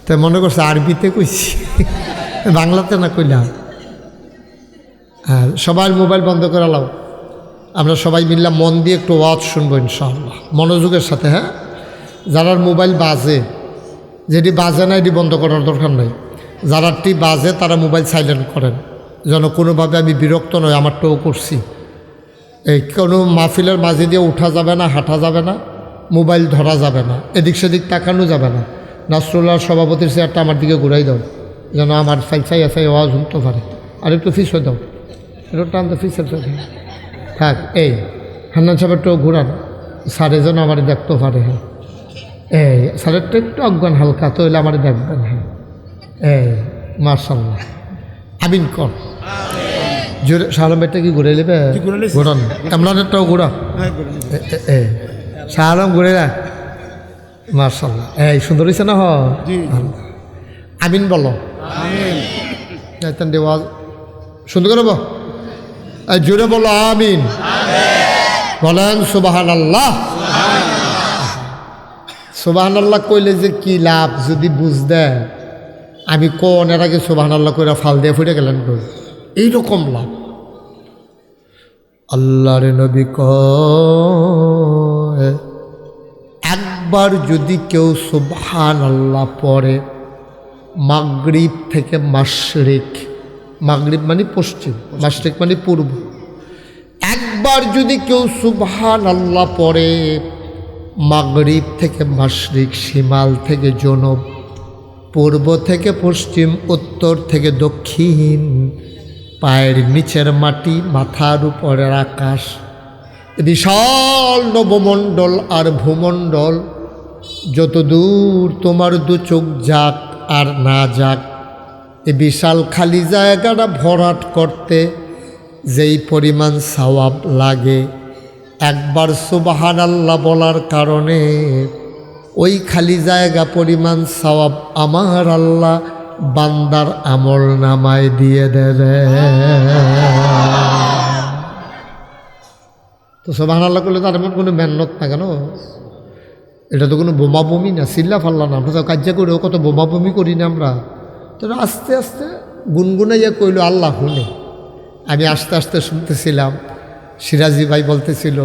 তো মনে করছে আরবিতে কইছি, বাংলাতে না কইলাম। হ্যাঁ, সবাই মোবাইল বন্ধ করে লাও, আমরা সবাই মিললাম মন দিয়ে একটু ওয়াজ শুনবো ইনশাআল্লাহ, মনোযোগের সাথে। হ্যাঁ, যারা মোবাইল বাজে, যেটি বাজে না এটি বন্ধ করার দরকার নেই। যারাটি বাজে তারা মোবাইল সাইলেন্ট করেন, যেন কোনোভাবে আমি বিরক্ত নই। আমারটাও করছি, এই কোনো মাহফিলের মাঝে দিয়ে উঠা যাবে না, হাঁটা যাবে না, মোবাইল ধরা যাবে না, এদিক সেদিক তাকানো যাবে না। নাসরুল্লাহ সভাপতির চেয়ারটা আমার দিকে ঘুরাই দাও, যেন আমার ফাই আওয়াজ শুনতে পারে। আর একটু ফিস হয়ে দাও, একটু টানতে ফিসের সাথে থাক। এই হান্নান সাহেবটাও ঘুরান, স্যারে যেন আমার দেখতে পারে। হ্যাঁ, এই স্যারেরটা একটু অজ্ঞান হালকা, তো হইলে আমার দেখবেন। হ্যাঁ, এই মার্শাল্লাহ, আমিন কর জোরে। শাহরাম ভাইটা কি ঘুরে নেবে? ঘোরান, এমরানেরটাও ঘোরা। শাহরাম ঘুরে না, মার্শাল্লাহ। এই সুন্দর হয়েছে না? আমিন বলো, দেওয়াজ সুন্দর করে বল, জোরে বলো আমিন। বলেন সুবহানাল্লাহ। সুবহানাল্লাহ কইলে যে কি লাভ যদি বুঝ দেয়, আমি কোন এর আগে সুবহানাল্লাহ কইরা ফাল দিয়ে ফুটে গেলেন কই, এইরকম লাভ। আল্লাহর নবী কয়, একবার যদি কেউ সুবহানাল্লাহ পড়ে, মাগরিব থেকে মাশরিক, মাগরিব মানে পশ্চিম, মাশরিক মানে পূর্ব, একবার যদি কেউ সুবহানাল্লাহ পড়ে, মাগরিব থেকে মাশরিক, শিমাল থেকে জনব, পূর্ব থেকে পশ্চিম, উত্তর থেকে দক্ষিণ, পায়ের নিচের মাটি, মাথার উপরের আকাশ, বিশাল নবমণ্ডল আর ভূমণ্ডল, যত দূর তোমার দু চোখ যাক আর না যাক, এই বিশাল খালি জায়গাটা ভরাট করতে যেই পরিমাণ সওয়াব লাগে, একবার সুবহানাল্লাহ বলার কারণে ওই খালি জায়গা পরিমাণ সওয়াব আমার আল্লাহ বান্দার আমল নামায় দিয়ে দেবে। তো সুবহানাল্লাহ করলে তার এমন কোনো মেহনত না কেন? এটা তো কোনো বোমাবমি না, চিল্লা ফাল্লা না। আমরা তো কার্য করেও কত বোমাবমি করি না আমরা। তো আস্তে আস্তে গুনগুনাইয়া কইল, আল্লাহ শুনে। আমি আস্তে আস্তে শুনতেছিলাম, সিরাজি ভাই বলতেছিল,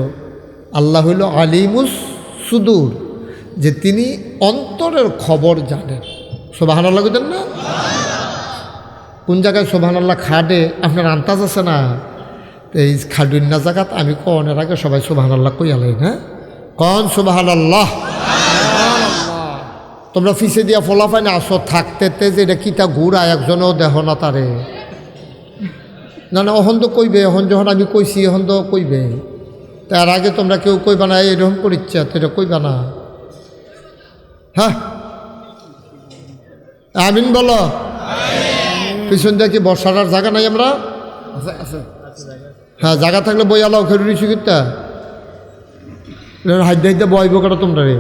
আল্লাহ হইল আলিমুস সুদূর, যে তিনি অন্তরের খবর জানেন। সুবহানাল্লাহ কইতেন না? কোন জায়গায় সুবহানাল্লাহ খাটে আপনার আন্দাজ আছে না? এই খাডুন্না জায়গাত আমি কনের আগে সবাই সুবহানাল্লাহ কই আলাই না, কন সুবহানাল্লাহ। তোমরা ফিসে দিয়া ফলাফাই না আসো থাকতে যে এটা কিতা ঘুরা, একজনও দেহ না তারে। না না, অহন তো কইবে, এখন যখন আমি কইছি এখন তো কইবে। তার আগে তোমরা কেউ কইবা না এরকম করিচ্ছা, তো এটা কইবা না। হ্যাঁ, আমিন বলো। পিছন দিয়ে কি বর্ষার জায়গা নাই? আমরা হ্যাঁ, জায়গা থাকলে বই আলাও খেয়ে রুড়ি শিখিতা হাইতে হাইতে বইব কেন তোমরা রে?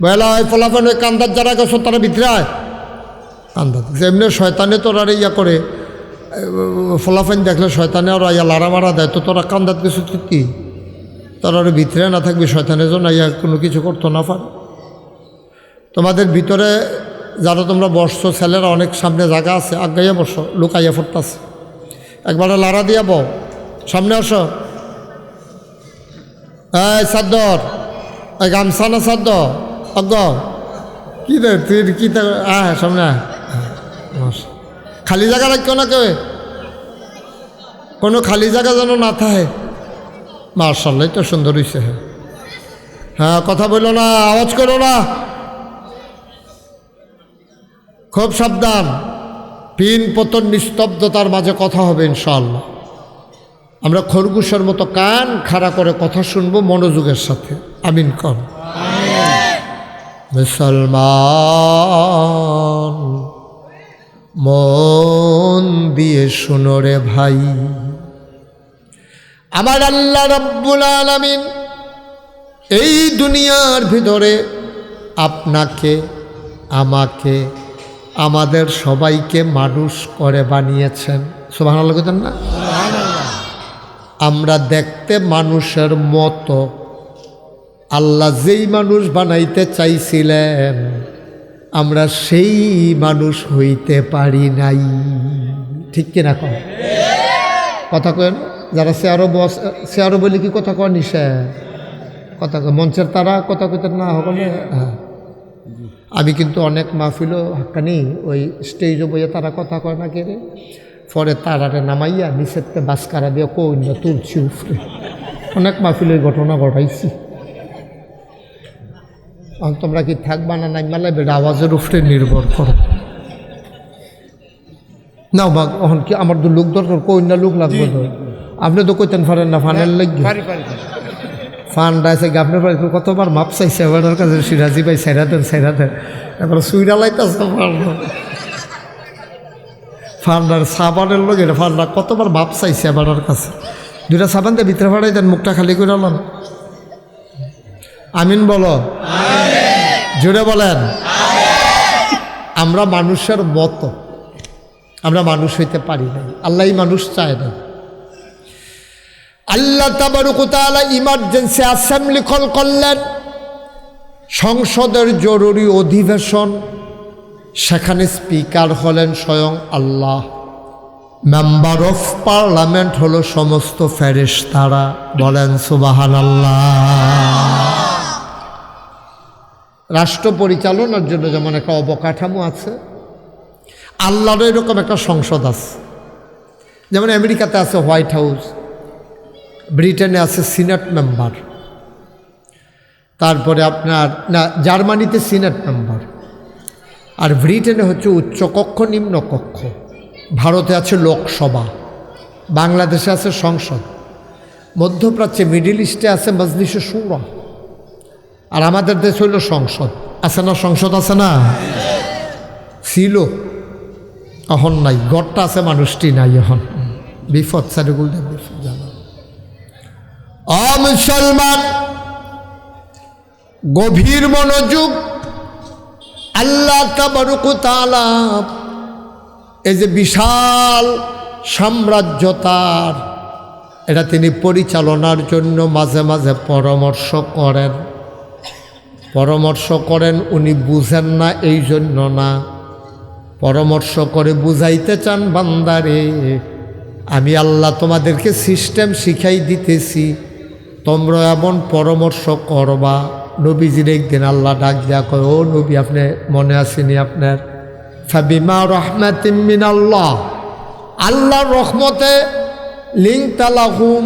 বইলা ওই ফলাফল ওই কান্দার যারা গেছো তারা ভিতরে আয়, কান্দার এমনি শয়তানে তোরা ইয়া করে, ফলাফাইন দেখলে শয়তানে ওরা ইয়া লাড়া মারা দেয়। তো তোরা কান্দাত কিছু কি তোরা ওর ভিতরে না থাকবি, শয়তানের জন্য ইয়া কোনো কিছু করতো না পার। তোমাদের ভিতরে যারা তোমরা বসছো, ছেলেরা অনেক সামনে জায়গা আছে, আগাইয়া বসো, লুকাইয়া ফুটতাছে, একবারে লাড়া দিয়া বউ, সামনে আসো। এই সাদ্দর, এই গামছা না সাদ্দ অজ্ঞ কী রে তুই কী হ্যাঁ সামনে খালি জায়গা রাখো না, কেউ কোনো খালি জায়গা যেন না থাকে। মার্শাল্লাহ, তো সুন্দর হয়েছে। হ্যাঁ হ্যাঁ, কথা বললো না, আওয়াজ করো না, খুব সাবধান। পিন পতন নিস্তব্ধতার মাঝে কথা হবে ইনশাআল্লাহ। আমরা খরগোশের মতো কান খাড়া করে কথা শুনবো মনোযোগের সাথে। আমিন কর। মুসলমান মন দিয়ে শুনো রে ভাই, আমার আল্লাহ রাব্বুল আলামিন এই দুনিয়ার ভিতরে আপনাকে, আমাকে, আমাদের সবাইকে মানুষ করে বানিয়েছেন। সুবহানাল্লাহ বলেন না? আমরা দেখতে মানুষের মতো, আল্লাহ যেই মানুষ বানাইতে চাইছিলেন আমরা সেই মানুষ হইতে পারি নাই। ঠিক কিনা কন? কথা কেন? যারা শেয়ারও বলি কি কথা কন নিশা কথা কয় মঞ্চের তারা কথা কইতে না হবে। হ্যাঁ, আমি কিন্তু অনেক মাহফিলও হাক্কানি ওই স্টেজে বইয়ে তারা কথা কয় না কেড়ে, পরে তারারে নামাইয়া নিচেরতে বাসকারা দিয়ে কই না তুলছি উফরে। অনেক মাহফিলের ঘটনা ঘটাইছি। তোমরা কি থাকবা না নাই মালে বেটা আওয়াজের উপরে নির্ভর করো না। বা এখন কি আমার তো লোক দরকার, কই না লোক লাগবে তো। আপনি তো কইতেন পারেন না ফানের লাগবে ফান্ড আছে আপনার বাড়ি কতবার মাপ চাইছে আমার কাছে সিরাজি ভাই সাইরা দেন এবার সুইরা লাইতেছে ফান্ডার সাবানের লোক এটা ফান্ডা কতবার মাপ চাইছে আমার কাছে। দুইটা সাবান দিয়ে ভিতরে ফাড়াই দেন, মুখটা খালি করে আলাম। আমিন বলো, জুড়ে বলেন। আমরা মানুষের মতো, আমরা মানুষ হইতে পারি না, আল্লাহ মানুষ চায় না। আল্লাহ তাবারক ওয়া তাআলা ইমার্জেন্সি অ্যাসেম্বলি কল করলেন, সংসদের জরুরি অধিবেশন। সেখানে স্পিকার হলেন স্বয়ং আল্লাহ, মেম্বার অফ পার্লামেন্ট হলো সমস্ত ফেরেশতারা। বলেন সুবহানাল্লাহ। রাষ্ট্র পরিচালনার জন্য যেমন একটা অবকাঠামো আছে, আল্লাহরও এরকম একটা সংসদ আছে। যেমন আমেরিকাতে আছে হোয়াইট হাউস, ব্রিটেনে আছে সিনেট মেম্বার, তারপরে আপনার না জার্মানিতে সিনেট মেম্বার, আর ব্রিটেনে হচ্ছে উচ্চকক্ষ নিম্নকক্ষ, ভারতে আছে লোকসভা, বাংলাদেশে আছে সংসদ, মধ্যপ্রাচ্যে মিডিল ইস্টে আছে মজলিসে শুরা, আর আমাদের দেশ হইল সংসদ। আছে না? সংসদ আছে না? ছিল, এখন নাই। ঘরটা আছে, মানুষটি নাই এখন। বিপদ সারিগুল বিপদ জানা। মুসলমান গভীর মনোযোগ। আল্লাহ তাবারক ওয়া তাআলা এই যে বিশাল সাম্রাজ্য তার, এটা তিনি পরিচালনার জন্য মাঝে মাঝে পরামর্শ করেন। উনি বুঝেন না এই জন্য না, পরামর্শ করে বুঝাইতে চান, বান্দারে আমি আল্লাহ তোমাদেরকে সিস্টেম শিখাই দিতেছি, তোমরা এমন পরামর্শ করবা। নবীজির একদিন আল্লাহ ডাক দেয়া কয়, ও নবী, আপনি মনে আসেনি আপনার ফাবিমা রাহমাতিম মিনাল্লাহ, আল্লাহর রহমতে লিনতালাহুম,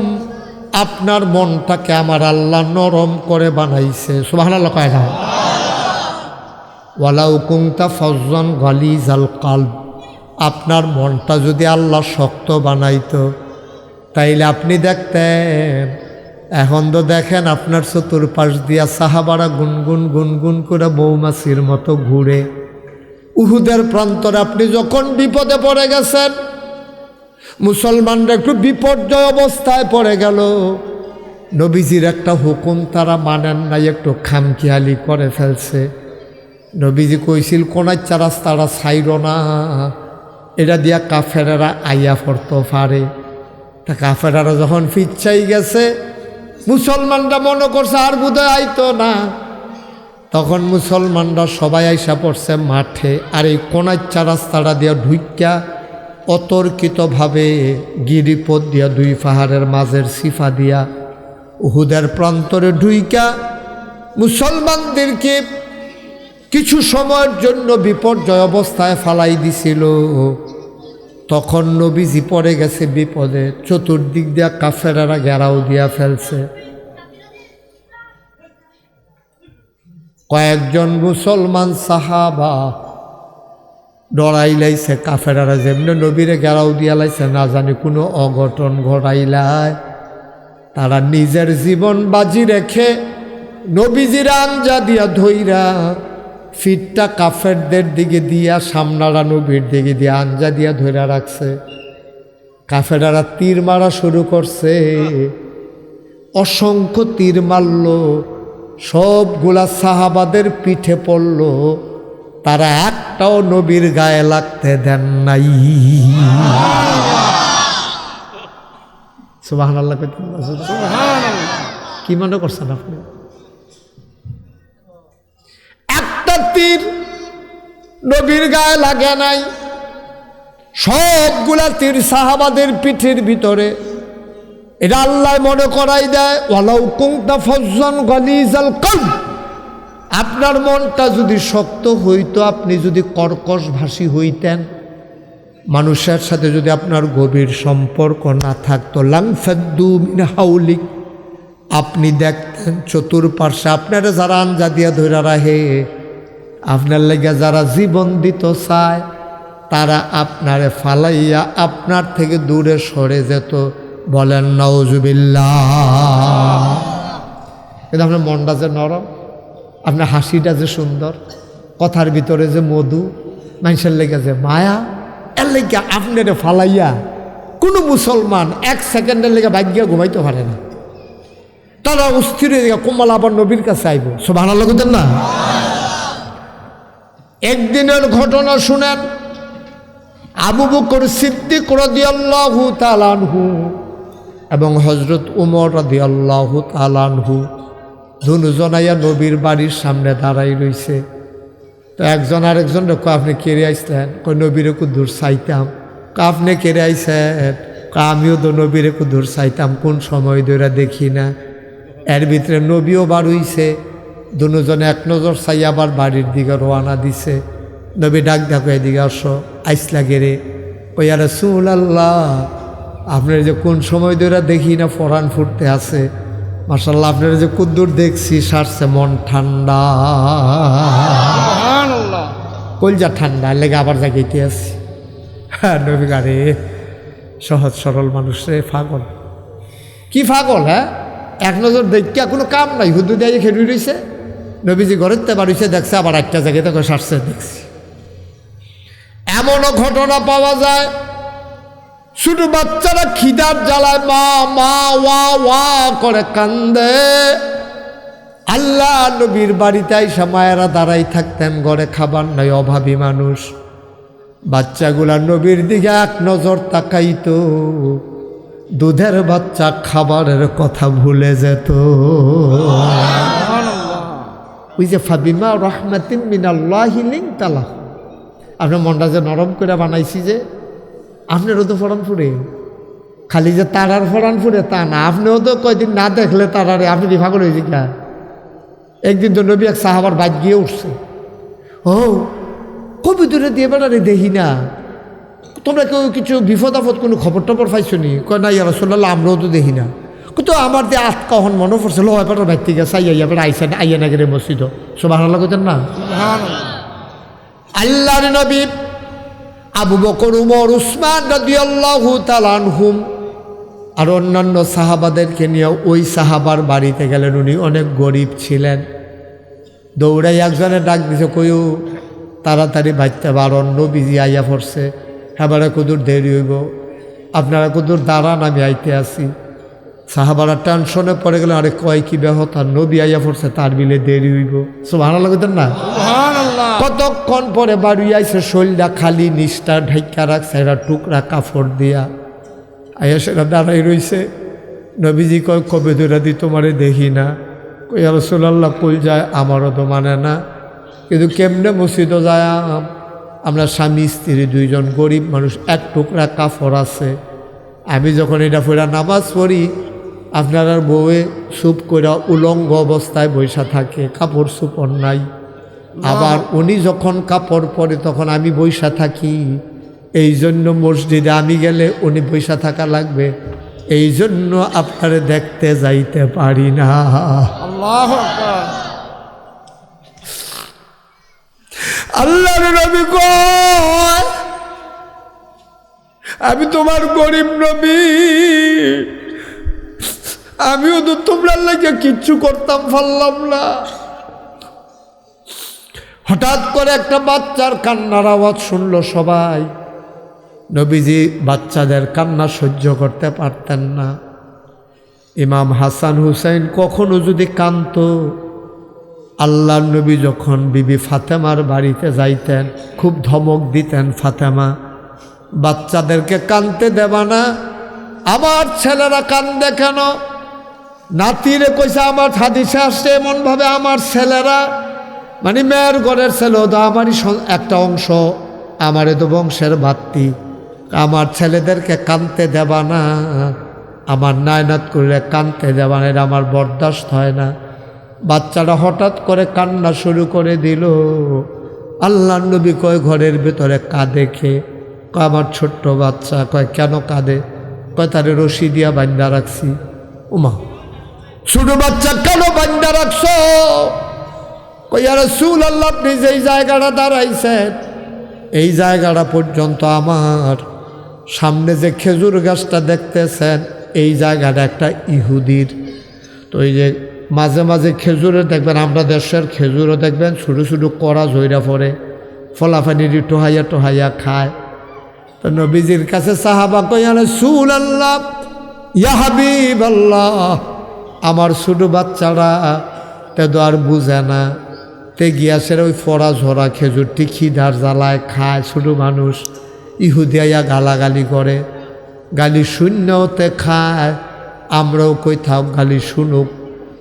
আপনার মনটাকে আমার আল্লাহ নরম করে বানাইছে। সুবহানাল্লাহ কয় না? ওয়ালাউ কুনতা ফাজ্জান গালিজাল কলব, আপনার মনটা যদি আল্লাহ শক্ত বানাইতো তাইলে আপনি দেখতেন। এখন তো দেখেন আপনার চতুর্পাশ দিয়া সাহাবারা গুনগুন গুনগুন করে মৌমাছির মতো ঘুরে। উহুদের প্রান্তরে আপনি যখন বিপদে পড়ে গেছেন, মুসলমানরা একটু বিপর্যয় অবস্থায় পড়ে গেল, নবীজির একটা হুকুম তারা মানেন নাই, একটু খামখেয়ালি করে ফেলছে। নবীজি কইছিল কোনাচ্চা রাস্তাটা ছাইর না, এটা দিয়া কাফেরেরা আইয়া পড়তে পারে। তা কাফেরেরা যখন ফিচ্ছাই গেছে, মুসলমানরা মনে করছে আর বোধহয় আইতো না, তখন মুসলমানরা সবাই আইসা পড়ছে মাঠে। আর এই কোনাচ্চা রাস্তাটা দিয়া ঢুইক্কা অতর্কিতভাবে গিরিপথ দিয়া দুই পাহাড়ের মাঝের সিফা দিয়া উহুদের প্রান্তরে ঢুইকা মুসলমানদেরকে কিছু সময়ের জন্য বিপর্যয় অবস্থায় ফালাই দিছিল। তখন নবীজি পড়ে গেছে বিপদে, চতুর্দিক দিয়া কাফেরেরা ঘেরাও দিয়া ফেলছে। কয়েকজন মুসলমান সাহাবা ডরাই লাইছে, কাফেরারা যেমনি নবীরে ঘেরাও দিয়া লাইছে, না জানি কোনো অঘটন ঘটাইলায়। তারা নিজের জীবন বাজি রেখে নবীজির আঞ্জা দিয়া ধইরা ফিটটা কাফেরদের দিকে দিয়া, সামনারা নবীর দিকে দিয়া আঞ্জা দিয়া ধইরা রাখছে। কাফেরারা তীর মারা শুরু করছে, অসংখ্য তীর মারল, সবগুলা সাহাবাদের পিঠে পড়ল, তারা একটাও নবীর গায়ে লাগতে দেন নাই। সুবহানাল্লাহ। কি মনে করছেন আপনি? একটা তীর নবীর গায়ে লাগে নাই, সবগুলা তীর সাহাবাদের পিঠের ভিতরে। এটা আল্লাহ মনে করাই দেয়, ওয়ালাউ কুনতা ফাজ্জান গালিজাল কলব, আপনার মনটা যদি শক্ত হইতো, আপনি যদি কর্কশ ভাষী হইতেন, মানুষের সাথে যদি আপনার গভীর সম্পর্ক না থাকতো, লাংফাদ্দু মিন হাউলিক, আপনি দেখতেন চতুর্পার্শ্বে আপনারা যারা আঞ্জা দিয়া ধৈরা রাহে, আপনার লেগে যারা জীবন দিত চায়, তারা আপনারে ফালাইয়া আপনার থেকে দূরে সরে যেত। বলেন নাউজুবিল্লাহ। কিন্তু আপনার মনটা যে নরম, আপনার হাসিটা যে সুন্দর, কথার ভিতরে যে মধু, মানুষের লেগে যে মায়া, এর লেগে আপনারে ফালাইয়া কোনো মুসলমান এক সেকেন্ডের লেগে ভাগ্যে ঘুমাইতে পারে না। তারা অস্থির হয়ে কোমল আবার নবীর কাছে আইব। সুবহানাল্লাহ বলতেন না? একদিনের ঘটনা শুনেন। আবু বকর সিদ্দিক রাদিয়াল্লাহু তাআলা আনহু এবং হযরত ওমর রাদিয়াল্লাহু তাআলা আনহু দুজন আইয়া নবীর বাড়ির সামনে দাঁড়াই রইছে। তো একজন আরেকজন কয়, আপনি কেড়ে আইসলেন? কই নবীরে কুদূর চাইতাম। আপনি কেড়ে আইসেন? আমিও তো নবীরে কুদূর চাইতাম, কোন সময় ধরে দেখি না। এর ভিতরে নবীও বার হইছে, দুজনে এক নজর চাই আবার বাড়ির দিকে রওনা দিছে। নবী ডাক ডাকো, এদিকে আসো। আইসলা গেরে ওই আর রাসূলুল্লাহ, আপনার যে কোন সময় ধরে দেখি না ফরান ফুটতে আছে, মাশাআল্লাহ আপনার যে কুদ্দুর দেখছি, সারছে মন ঠান্ডা, সুবহানাল্লাহ, কলজা ঠান্ডা লেগে আবার জাগাইতে আসি। হ্যাঁ নবী গারে সহজ সরল মানুষ রে, পাগল কি পাগল। হ্যাঁ এক নজর দেখিয়া কোনো কাম নাই, হুদু দিয়ে খেলি রয়েছে। নবীজি ঘরের তে বাড়িছে, দেখছে আবার একটা জায়গাতে সারছে দেখছি। এমনও ঘটনা পাওয়া যায়, ছোট বাচ্চারা খিদার জ্বালায় মা মা ওয়া ওয়া করে কান্দে। আল্লাহ নবীর বাড়িতে আইসা মায়েরা দাঁড়াই থাকতেন, ঘরে খাবার নাই, অভাবী মানুষ। বাচ্চাগুলা নবীর দিকে এক নজর তাকাইতো, দুধের বাচ্চা খাবারের কথা ভুলে যেত। ওই যে ফাবিমা রহমাতিন মিনাল্লাহি লিনতা লাহুম, আপনার মনটা যে নরম করে বানাইছি, যে আপনারও তো ফরান ফুরে, খালি যে তারার ফরান ফুরে তা না, আপনিও তো কয়দিন না দেখলে তারারে আপনি পাগল হয়েছে কিনা। একদিন তো নবী এক সাহাবার বাইক গিয়ে উঠছে, ও কবি দূরে দিয়ে বেড়ারে দেখি না, তোমরা কেউ কিছু বিপদ আপদ কোনো খবর টবর পাইছো নি? কয় না ইয়া রাসূলুল্লাহ, আমরাও তো দেখি না। কিন্তু আমার দিয়ে কখন মনে পড়ছে, লো এবার বাইক থেকে চাইয়া এবার আইসেন আইয়া না গেলে মসজিদ। সুবহানাল্লাহ কইতেন না? আল্লাহর নবী আবু বকর, উমর, উসমান রাদিয়াল্লাহু তাআলা আনহুম আর অন্যান্য সাহাবাদেরকে নিয়ে ওই সাহাবার বাড়িতে গেলেন। উনি অনেক গরিব ছিলেন। দৌড়াই একজনে ডাক দিছে, কইও তাড়াতাড়ি বাইতে বারণ, নবীজি আইয়া পড়ছে। হেবারে কুদুর দেরি হইব, আপনারা কুদুর দাঁড়ান, আমি আইতে আসি। সাহাবারা টেনশনে পড়ে গেলেন, আরে কয় কি ব্যাহত, আর নবী আইয়া পড়ছে, তার বিলে দেরি হইব। সুবহানাল্লাহ কইতেন না? কতক্ষণ পরে বাড়ি আইসে, শরীরটা খালি, নিষ্ঠা ঢাইকা রাখছে এরা টুকরা কাপড় দিয়া। আইয়া সেটা দাঁড়াই রইছে। নবীজি কয়, কবে ধরে দি তোমারে দেখি না? কই ইয়া রাসূলুল্লাহ, কই যায় আমারও তো মানে না, কিন্তু কেমনে মসজিদও যায়? আমরা স্বামী স্ত্রী দুইজন গরিব মানুষ, এক টুকরা কাপড় আছে। আমি যখন এটা পড়া নামাজ পড়ি, আপনার বউয়ে চুপ করে উলঙ্গ অবস্থায় বৈশা থাকে, কাপড় চুপড় নাই। আবার উনি যখন কাপড় পরে তখন আমি বৈশা থাকি। এই জন্য মসজিদে আমি গেলে উনি বৈশা থাকা লাগবে, এই জন্য আপনারে দেখতে যাইতে পারি না। আল্লাহু আকবার। আল্লাহর নবী কয়, আমি তোমার গরিব নবী, আমিও তো তোমরা লাগে কিচ্ছু করতাম পারলাম না। হঠাৎ করে একটা বাচ্চার কান্নার আওয়াজ শুনল সবাই। নবীজি বাচ্চাদের কান্না সহ্য করতে পারতেন না। ইমাম হাসান হুসাইন কখনো যদি কাঁদত, আল্লাহর নবী যখন বিবি ফাতেমার বাড়িতে যাইতেন, খুব ধমক দিতেন, ফাতেমা বাচ্চাদেরকে কাঁদতে দেবা না, আমার ছেলেরা কান্দে কেন? নাতিরে কইছে, আমার হাদিসে আসছে এমনভাবে আমার ছেলেরা মানে মেয়ের ঘরের ছেলে তো আমারই একটা অংশ, আমারে তো বংশের ভাতৃ, আমার ছেলেদেরকে কানতে দেবা না, আমার নায়নাত করলে কানতে দেবা না, এটা আমার বরদাস্ত হয় না। বাচ্চাটা হঠাৎ করে কান্না শুরু করে দিল। আল্লাহ নবী কয় ঘরের ভেতরে কাঁদে খে, কয় আমার ছোট্ট বাচ্চা, কয় কেন কাঁদে, কয় তারে রশি দিয়া বান্ধা রাখছি। উমা, ছোট বাচ্চা কেন বান্ধা রাখছ? কই ইয়া রাসূলুল্লাহ, আপনি যেই জায়গাটা দাঁড়াইছেন এই জায়গাটা পর্যন্ত আমার সামনে যে খেজুর গাছটা দেখতেছেন এই জায়গাটা একটা ইহুদির। তো এই যে মাঝে মাঝে খেজুরে দেখবেন, আমরা দেশের খেজুরও দেখবেন ছোটো ছোটো কড়া জইরা পড়ে, ফলাফানির টোহাইয়া টোহাইয়া খায়। তো নবীজির কাছে সাহাবা কই ইয়া রাসূলুল্লাহ, ইয়া হাবিবাল্লাহ, আমার ছোটো বাচ্চারা তে তো আর বুঝে না, তে গিয়াসের ওই ফড়া ঝরা খেজুরটি খিদার জ্বালায় খায়। ছোটো মানুষ ইহুদিয়া গালাগালি করে, গালি শূন্যতে খায়। আমরাও কই থাক গালি শুনুক,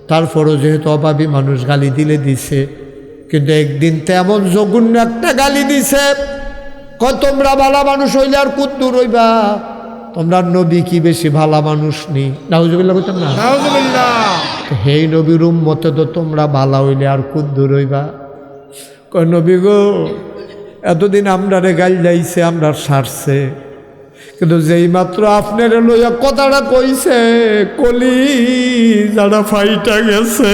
তারপরও যেহেতু অভাবী মানুষ গালি দিলে দিছে। কিন্তু একদিন তেমন জঘন্য একটা গালি দিছে, কয় তোমরা ভালা মানুষ হইলে আর কুদ্দুর হইবা, তোমরা নবী কি বেশি ভালা মানুষ নি? নাউজুবিল্লাহ কইতাম না, নাউজুবিল্লাহ। হেই নবীর উম্মতে তো তোমরা ভালা হইলে আর কুদ্দুর হইবা। কয় নবী গো, এতদিন আমরারে গাল যাইছে, আমরা সারছে, কিন্তু যেই মাত্র আপনার লইয়া কথাটা কইছে কলি যারা ফাইটা গেছে।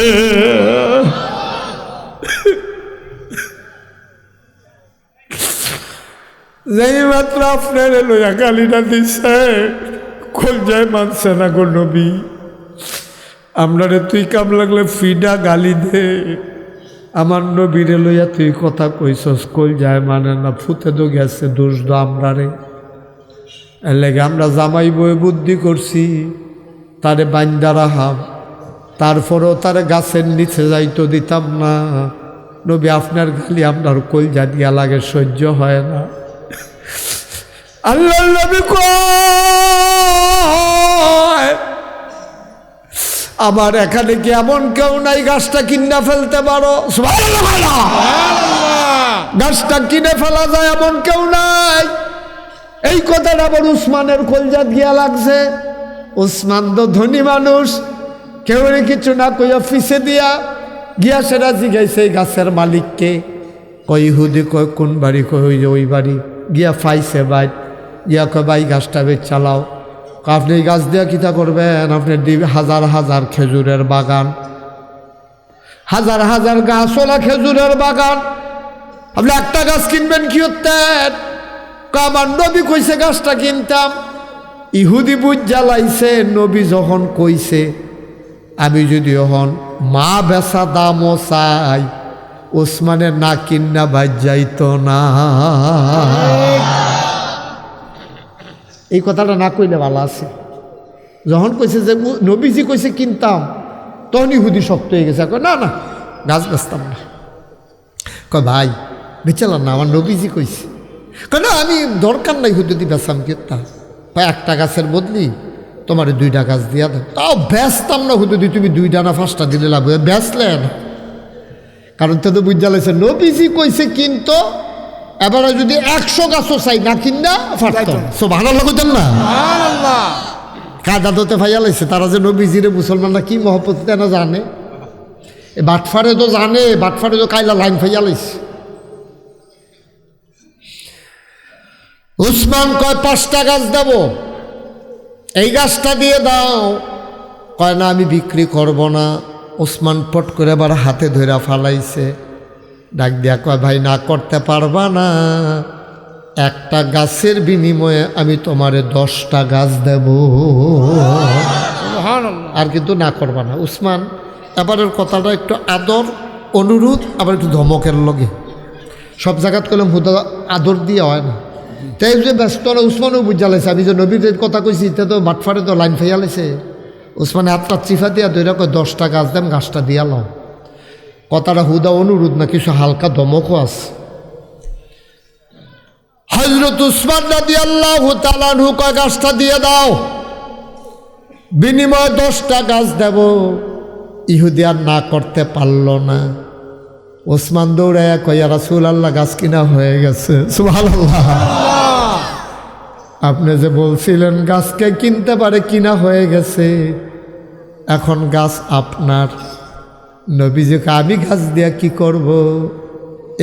যেই মাত্র আপনার লইয়া গালিটা দিছে খোল যায় মানছে না গো নবী। আমরারে তুই কাম লাগলে ফিডা গালি দে, আমার নবীরে লইয়া তুই কথা কইছস কল যায় মানে না, ফুতে তো গেছে দোষ দো আমরারে। এর লেগে আমরা জামাই বয়ে বুদ্ধি করছি তারে বান্দা রাহাম, তারপরেও তারে গাছের নিচে যাইতো দিতাম না। নবী আপনার গালি আপনার কলজা দিয়া লাগে, সহ্য হয় না। আল্লাহ নবী কয় আমার এখানে কি এমন কেউ নাই গাছটা কিনে ফেলতে পারো? সুবহানাল্লাহ, গাছটা কিনে ফেলা যায় এমন কেউ নাই। এই কথাটা আবার উসমানের কলজা গিয়া লাগছে। উসমান তো ধনী মানুষ, কেউ কিছু না কইয়া ফিসে দিয়া গিয়া সেটা জিগাইছে গাছের মালিককে। কই ইহুদি, কয় কোন বাড়ি? কই ওই বাড়ি। গিয়া ফাইছে বাইট, গিয়া কয় ভাই গাছটা বেচ চালাও। আপনি এই গাছ দিয়া কিতা করবেন? আপনি হাজার হাজার খেজুরের বাগান, হাজার হাজার গাছওয়ালা খেজুরের বাগান, আপনি একটা গাছ কিনবেন কি হতেন? আমার নবী কইছে গাছটা কিনতাম। ইহুদি বুঝ জ্বালাইছে, নবী যখন কইছে আমি যদি এখন মা বেচা দামও চাই, ওসমানের না কিন্না বাজ যাইতো না। এই কথাটা না কইলে ভালো আছে। যখন কইছে যে নবীজি কইছে কিনতাম, তখন ইহুদি শক্ত হয়ে গেছে, কয় না না গাছ বেচতাম না। কয় ভাই বেচালাম না, আমার নবীজি কইছে। কেন আমি দরকার নাই হুদুদি বেচাম কিনতাম, একটা গাছের বদলি তোমার 2টা গাছ দিয়া দাও। তাও বেচতাম না হুদুদি, তুমি 2টা না 5টা দিলে লাভ, বেচলেন। কারণ তো বুঝা লাগছে নবীজি কইছে কিন্তু এবারে যদি 100 গাছও চাই না কিনা ফাটতাম। সুবহানাল্লাহ কইতেন না? সুবহানাল্লাহ। কাদা দতে ভাইয়া লাগছে তারা যে নবীজিরে মুসলমানরা কি মহব্বত না জানে। এ বাটফারে তো জানে, বাটফারে তো কাইলা লাইন ভাইয়া লাগছে। উসমান কয় 5টা গাছ দেব, এই গাছটা দিয়ে দাও। কয় না আমি বিক্রি করব না। উসমান পট করে আবার হাতে ধরে ফালাইছে, ডাক দিয়া কয় ভাই না করতে পারবা না, একটা গাছের বিনিময়ে আমি তোমারে 10টা গাছ দেব, আর কিন্তু না করবা না। উসমান এবারের কথাটা একটু আদর অনুরোধ, আবার একটু ধমকের লগে। সব জায়গাত করলাম হুদা আদর দিয়ে হয় না। তাই যে ব্যস্ত উসমানও বুঝা লাইছে আমি যে নবীর কথা কইছি, এটা তো মাঠফারে তো লাইন ফাইয়া লাইছে। উসমানে হাতটা চিফা দিয়া ধরে কয় 10টা গাছ দেন, গাছটা দিয়া লাও। কথাটা হুদা অনুরোধ না, কিছু হালকা ধমকও আছে। হযরত উসমান রাদিয়াল্লাহু তাআলা আনহু কয় গাছটা দিয়ে দাও, বিনিময়ে 10টা গাছ দেব। ইহুদি আর না করতে পারল না। ওসমান দৌড়াইয়া কয় ইয়া রাসূলুল্লাহ গাছ কিনা হয়ে গেছে। সুবহানাল্লাহ। আপনি যে বলছিলেন গাছকে কিনতে পারে, কিনা হয়ে গেছে, এখন গাছ আপনার। নবীজিকে আমি গাছ দিয়া কি করব?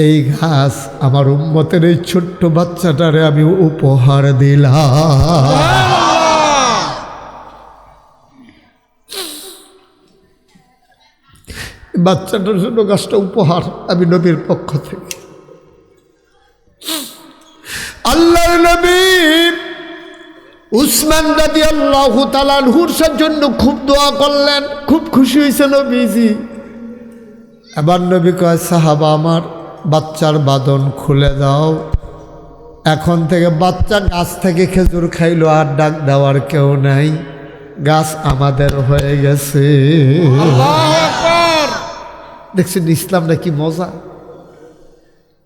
এই ঘাস আমার উম্মতের এই ছোট্ট বাচ্চাটারে আমি উপহার দিলাম। বাচ্চাটার জন্য গাছটা উপহার আমি নবীর পক্ষ থেকে। আল্লাহর নবী উসমান রাদিয়াল্লাহু তাআলা আনহুর জন্য খুব দোয়া করলেন, খুব খুশি হয়েছে নবীজি। এবার নবী কয়, সাহাবা আমার বাচ্চার বাঁধন খুলে দাও। এখন থেকে বাচ্চা গাছ থেকে খেজুর খাইলো, আর ডাক দেওয়ার কেউ নাই, গাছ আমাদের হয়ে গেছে। দেখছেন ইসলামটা কি মজা,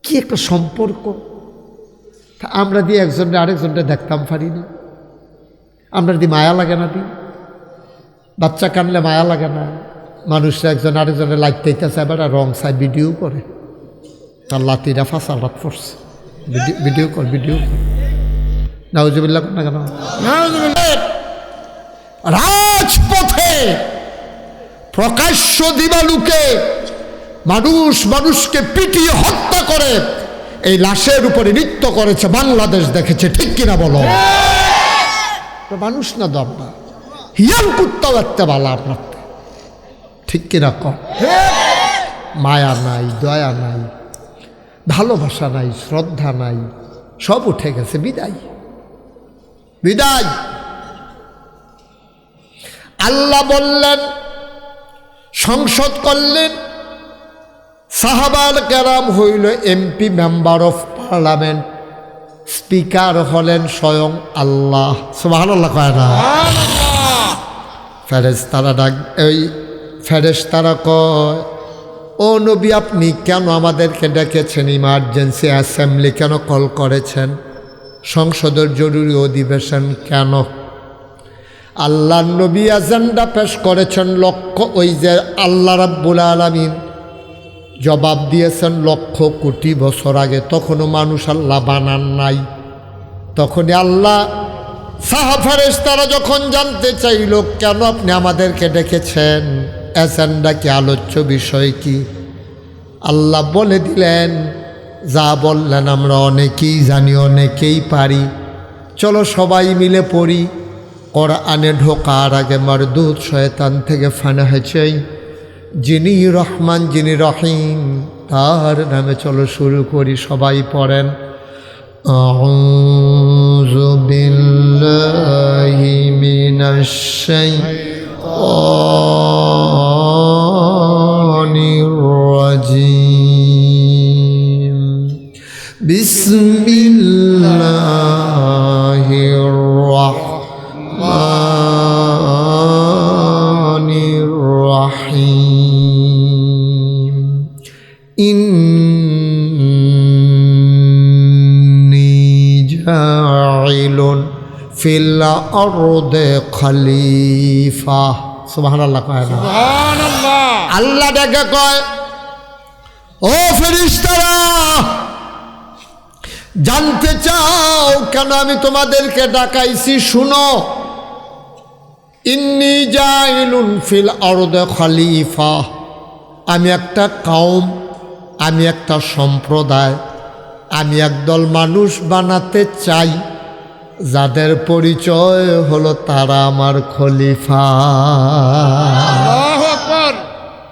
কি একটা সম্পর্ক। আমরা দিয়ে একজনটা আরেকজনটা দেখতাম পারি না, আমরা দিয়ে মায়া লাগে না, দিই বাচ্চা কানলে মায়া লাগে না। মানুষরা একজন আরেকজনের লাগতেইতেছে, এবার রং চাই ভিডিও করে, তার লাতিরা ফাঁসাল রাত পড়ছে, ভিডিও কর নাউজুবিল্লাহ না কেন? রাজপথে প্রকাশ্য দিবালুকে মানুষকে পিটিয়ে হত্যা করে এই লাশের উপরে নৃত্য করেছে বাংলাদেশ, দেখেছে ঠিক কিনা বলো? মানুষ না দম না, হিয়াল কুত্তাও একটা বালা আপনার, ঠিক কিনা কম? মায়া নাই, দয়া নাই, ভালোবাসা নাই, শ্রদ্ধা নাই, সব উঠে গেছে। বিদায় বিদায়। আল্লাহ বললেন, সংসদ করলেন, সাহাবাল কেরাম হইল MP, member of parliament, speaker হলেন স্বয়ং আল্লাহ। সুবহানাল্লাহ কয় না? ফেরেশতারা ডাক, ওই ফেরেশতারা কয়, ও নবী আপনি কেন আমাদেরকে ডেকেছেন? ইমার্জেন্সি অ্যাসেম্বলি কেন কল করেছেন? সংসদের জরুরি অধিবেশন কেন? আল্লাহ নবী এজেন্ডা পেশ করেছেন লক্ষ, ওই যে আল্লাহ রাব্বুল আলামিন জবাব দিয়েছেন লক্ষ কোটি বছর আগে, তখনও মানুষ আল্লাহ বানান নাই। তখনই আল্লাহ ফেরেশতারা যখন জানতে চাইল কেন আপনি আমাদেরকে ডেকেছেন, এজেন্ডা কি, আলোচ্য বিষয় কি, আল্লাহ বলে দিলেন, যা বললেন আমরা অনেকেই জানি, অনেকেই পারি, চলো সবাই মিলে পড়ি। কোরআনে ঢোকার আগে মারদুদ শয়তান থেকে ফানাহ চাই, যিনি রহমান যিনি রহিম তার নামে চলো শুরু করি। সবাই পড়েন, আউযু বিল্লাহি মিনাশ শাইতানির রাজিম, বিসমিল্লাহির রাহমানির রাহিম, ইন্নী জাইলুন ফিল আরদে খলিফা। সুবহানাল্লাহ কয় না? সুবহানাল্লাহ। আল্লাহ ডেকে কয়, ও ফেরেশতারা, জানতে চাও কেন আমি তোমাদেরকে ডাকাইছি? শুনো, ইন্নী জাইলুন ফিল আরদে খলিফা, আমি একটা কওম, আমি একটা সম্প্রদায়, আমি একদল মানুষ বানাতে চাই যাদের পরিচয় হলো তারা আমার খলিফা। আল্লাহু আকবার।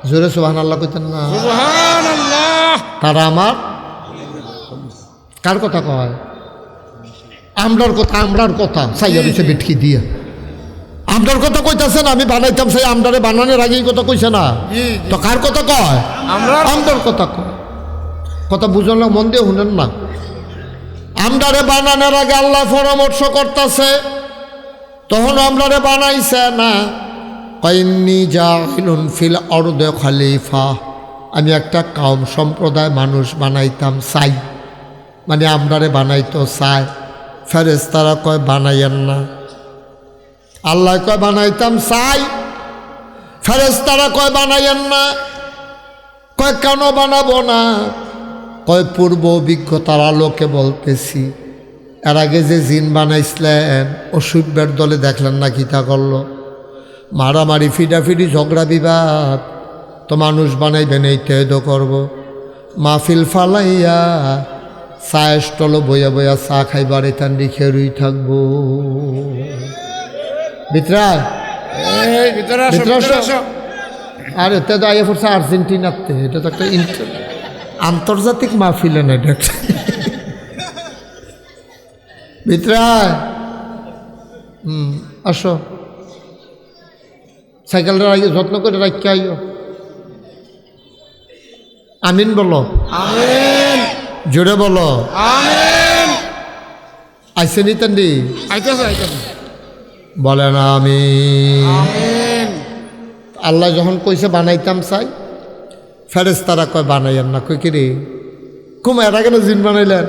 জোরে সুবহানাল্লাহ কইতেন না? সুবহানাল্লাহ। তারা আমার, কার কথা কয়? আমরার কথা, আমরার কথা চাইয়া দিছে বিটকি দিয়া, আমরার কথা কইতাছেন। আমি বানাইতাম, সেই আমরারে বানানোর আগেই কথা কইছে না তো, কার কথা কয়? আমরার কথা কয়। কথা বুঝলো, মন দিয়ে শুনেন না। আমরারে বানানোর আগে আল্লাহ পরামর্শ করতেছে, তখন আমরারে বানাইছে না। ইন্নী জাইলুন ফিল আরদে খলিফা, আমি একটা কওম সম্প্রদায় মানুষ বানাইতাম চাই, মানে আমরারে বানাইতো চায়। ফেরেশতারা কয় বানাইয়েন না। আল্লাহ কয় বানাইতাম চাই, ফেরেশতারা কয় বানাইয়েন না। কয় কেন বানাবো না? কয় পূর্ব অভিজ্ঞতার আলোকে বলতেছি। এর আগে যে জিন বানাইছিলেন অসুভ্যের দলে দেখলেন না কিতা করলো? মারামারি, ফিডাফিডি, ঝগড়া বিবাদ। তো মানুষ বানাইবেন এইটাই তো করবো। মাহফিল ফালাইয়া চায়ের স্টল বইয়া বইয়া চা খাইবার এখান দিকে রুই থাকবো। ভিতরায় আর এটা তো আইয়া পড়ছে আর্জেন্টিনাতে। এটা তো একটা আন্তর্জাতিক মাহফিলে না, এটা একটা ভিতরায়। আসো, সাইকেলটা যত্ন করে রাখতে আইও। আমিন বলো, আমিন। জোরে বলো আমিন। আইসে নিতেন্দি আইতাছে আইতাছে। বলেন আমিন। আমিন। আল্লাহ যখন কইছে বানাইতাম চাই, ফেরেশতারা কয় বানাইয়েন না। কই কিরে কুম এরা কেন জিন বানাইলেন?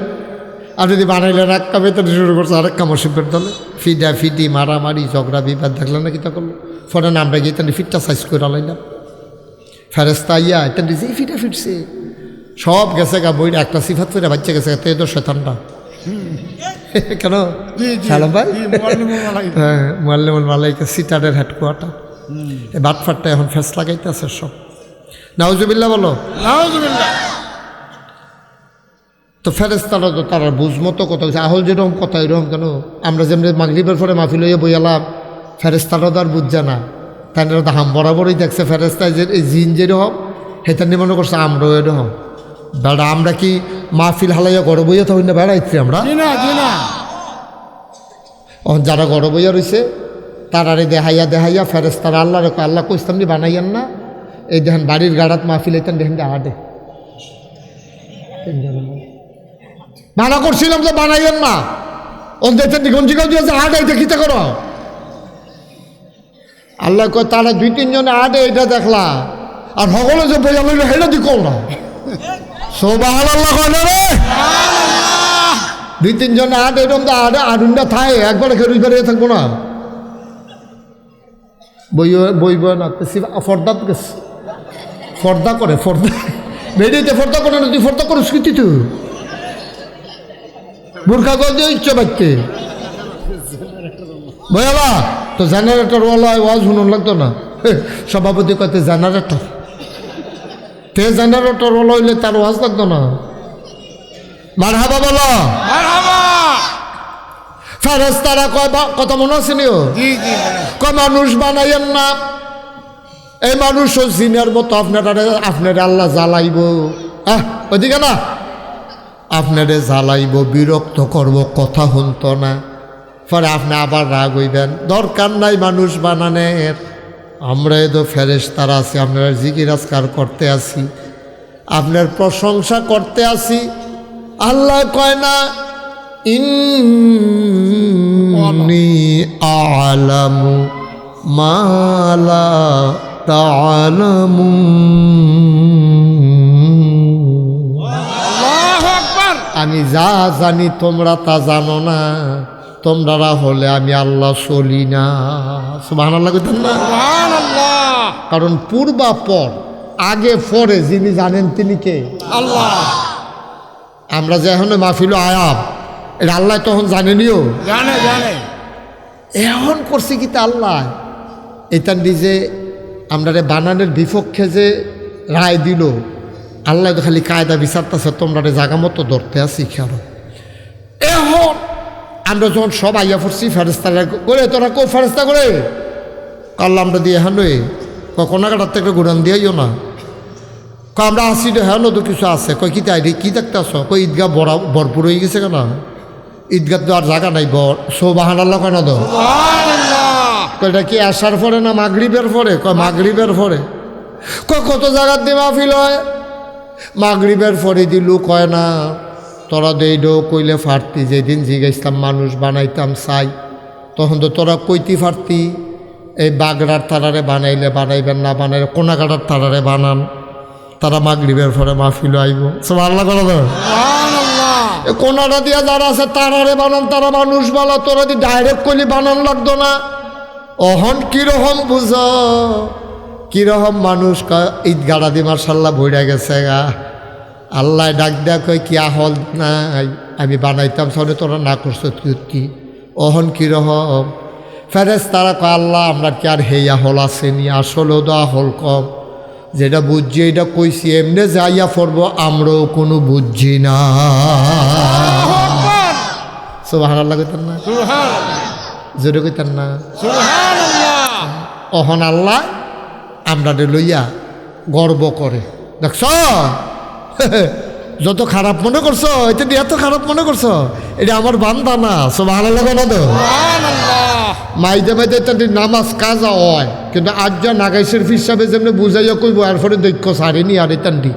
আপনি যদি বানাইলেন এক কামে তো শুরু করছে আরেক কাম অসুখের দলে ফিডা ফিডি মারামারি ঝগড়া বিবাদ দেখলেন না কিতা করলো? ফোনে নামটা গিয়ে তাহলে ফিটটা সাইজ করে লাইলাম। ফেরেস্তা ইয়া এটা নিজেই ফিটা ফিটছে, সব গেছে গা বইটা একটা সিফাত করে বাচ্চা গেছে। তে তো শয়তানটা কেন সালাম ভাই? হ্যাঁ, মুআল্লিমুল মালাইকা সিটারের হেডকোয়ার্টার। এই বাটফাটটা এখন ফেস লাগাইতেছে সব। নাউজুবিল্লাহ বলো। নাউজুবিল্লাহ। তো ফেরেস্তারা তো তারা বুঝমতো কথা হচ্ছে। আহল যেরকম কথা এরকম কেন? আমরা যেমনি মাগরিবের পরে মাহফিল হইয়া বইয়ালাম, ফেরেস্তারা তো আর বুঝছে না। তাই তো হাম বরাবরই দেখছে ফেরেস্তায় যে এই জিন যেরকম সেটা নিয়ে মনে করছে আমরাও এরকম। বেড়া আমরা কি মাহফিল হালাইয়া গড় বইয়া তখন না বেড়াইছি আমরা? যারা গড় বইয়া রয়েছে তারারে দেখাইয়া দেখাইয়া ফেরেস্তারা আল্লাহ রেখো আল্লাহ কইস্তাম যে বানাইয়ান না। এই দেখেন বাড়ির গাড়াত মাহফিল এইতেন দেখেন আডে মানা করছিলাম যে বানাইয়েন না। ও দেখতেন গঞ্জিগাও দিয়েছে আডে এটা কিতা করো? আল্লাহ কয় তারা 2-3 জনে আডে এটা দেখলা, আর সকলে যে বইয়া লইল সেটা দি কল না। সুবহানাল্লাহ কয় না রে? 2-3 জনে আডে এরকম তো আডে আডুনটা থাকে একবারে খেরুই বেরিয়ে থাকবো না। বই না ফর্দা গেছে, ফর্দা করে ফর্দা বেরিয়েতে ফর্দা করে না। তুই ফর্দা করিস কি তুই? বোরখা করে দিয়ে ইচ্ছে বাচ্চে বইয়ালা তো জেনারেটর ওয়ালা ওয়াজ শুনুন লাগতো না। সভাপতি কতে জেনারেটর, তে জেনারেটর ওয়ালা হইলে তার ওয়াজ লাগতো না। মারহাবা বলো। ফেরেশতারা কয় কথা মনে আছে নিও? কয় মানুষ বানাইয়েন না। এই মানুষ ও জিনের মতো আপনারা আল্লাহ জ্বালাইব। ওদিকে না, আপনারে জ্বালাইব, বিরক্ত করব, কথা শুনতো না। পরে আপনি আবার রাগ হইবেন। দরকার নাই মানুষ বানানের। আমরা তো ফেরেশতারা আছি, আপনারা জিকির আজকার করতে আসি, আপনার প্রশংসা করতে আসি। আল্লাহ কয় না ইন্নী আ'লামু মা লা তা'লামুন। আল্লাহু আকবার। আমি যা জানি তোমরা তা জানো না, তোমরা হলে আমি আল্লাহ চলি না। সুবহানাল্লাহ কইতেন না? সুবহানাল্লাহ। কারণ পূর্বা পর আগে পরে যিনি জানেন তিনি কে? আল্লাহ। আমরা যে এখন মাহফিল আয়াব এটা আল্লাহ তখন জানেনিও, জানে জানে। এখন করছি কি তা আল্লাহ। এটা নিজে আমরা বানানের বিপক্ষে যে রায় দিল, আল্লাহ তো খালি কায়দা বিচারতেছে তোমরা জাগা মতো ধরতে আসি খেয়াল। এখন আমরা যখন সব আইয়া পড়ছি ফেরেস্তারা করে, তোরা কো ফেরেস্তা করে কাল্লা আমরা দিয়ে হ্যাঁ কোনা কাটার থেকে গুড়ান দিয়েও না। আমরা আসি রে হ্যাঁ তো কিছু আছে। কই কি তাই কি দেখতে আস? কই ঈদগাহ ভরপুর হয়ে গেছে কেন? ঈদগাহ তো আর জায়গা নাই। সুবহানাল্লাহ কেন দো? কয়টা কি আসার পরে না মাগরিবের পরে? কয় মাগরিবের পরে। কয় কত জায়গার দিয়ে মাহফিল হয়? মাগরিবের পরে দিলু কয় না তোরা দেই ডো কইলে ফারতি। যেদিন জিগাইছিলাম মানুষ বানাইতাম চাই, তখন তো তোরা কইতি ফারতি এই বাগড়ার তারারে বানাইলে বানাইবেন, না বানাইলে কোনাকাটার তারারে বানান। তারা মাগরিবের পরে মাহফিল আইব। সুবহানাল্লাহ করে দাও। কোনাটা দিয়া যারা আছে তারারে বানান, তারা মানুষ বলা। তোরা দি ডাইরেক্ট কইলি বানান লাগতো না। অহন কিরকম বুঝ কীরকম মানুষ ঈদ গাড়া দি মার্শাল্লাহ ভইরা গেছে গা। আল্লাহ ডাক দেয়া কয় কি আহল নাই আমি বানাইতাম সনে তোরা না করছো কি অহন কীরকম ফেরেস তারা কয় আল্লাহ আমরা কি আর হেই আহল আসেনি আসলেও তো আহল কম যেটা বুঝছি এটা কইছি এমনি যাইয়া পড়বো আমরাও কোনো বুঝছি না। সুবহানাল্লাহ কইতেন না, জোরে কইতেন না। অহন আল্লাহ আমরা লইয়া গর্ব করে দেখছ যত খারাপ মনে করছো এটা দিয়ে এত খারাপ মনে করছো এটা আমার বান্দা না। সুবহানাল্লাহ না তো মাইদে মাইদে এটা নামাজ কাজা হয় কিন্তু আজ যা নাগাইশের হিসাবে যেমনি বুঝাইয়া কইব এরপরে দক্ষ সারেনি আর এটান্ডি